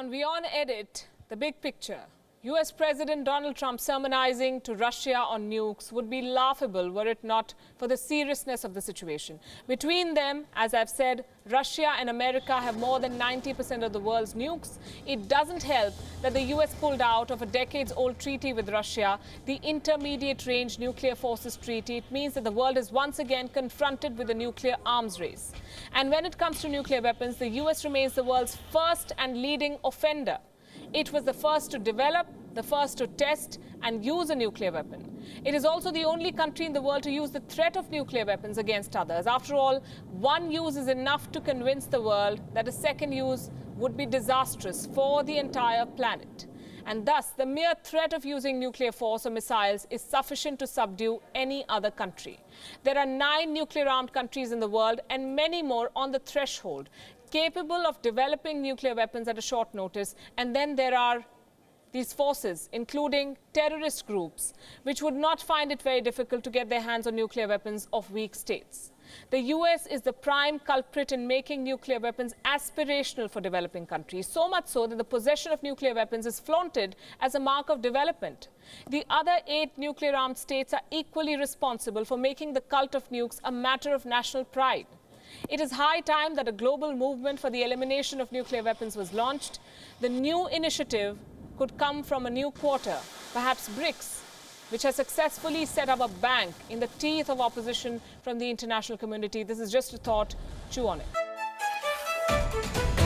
On Wion Edit, the big picture. US President Donald Trump sermonizing to Russia on nukes would be laughable were it not for the seriousness of the situation. Between them, as I've said, Russia and America have more than 90% of the world's nukes. It doesn't help that the US pulled out of a decades-old treaty with Russia, the Intermediate Range Nuclear Forces Treaty. It means that the world is once again confronted with a nuclear arms race. And when it comes to nuclear weapons, the US remains the world's first and leading offender. It was the first to develop, the first to test and use a nuclear weapon. It is also the only country in the world to use the threat of nuclear weapons against others. After all, one use is enough to convince the world that a second use would be disastrous for the entire planet. And thus, the mere threat of using nuclear force or missiles is sufficient to subdue any other country. There are 9 nuclear-armed countries in the world and many more on the threshold, capable of developing nuclear weapons at a short notice. And then there are these forces, including terrorist groups, which would not find it very difficult to get their hands on nuclear weapons of weak states. The US is the prime culprit in making nuclear weapons aspirational for developing countries, so much so that the possession of nuclear weapons is flaunted as a mark of development. The other 8 nuclear-armed states are equally responsible for making the cult of nukes a matter of national pride. It is high time that a global movement for the elimination of nuclear weapons was launched. The new initiative could come from a new quarter, perhaps BRICS, which has successfully set up a bank in the teeth of opposition from the international community. This is just a thought. Chew on it.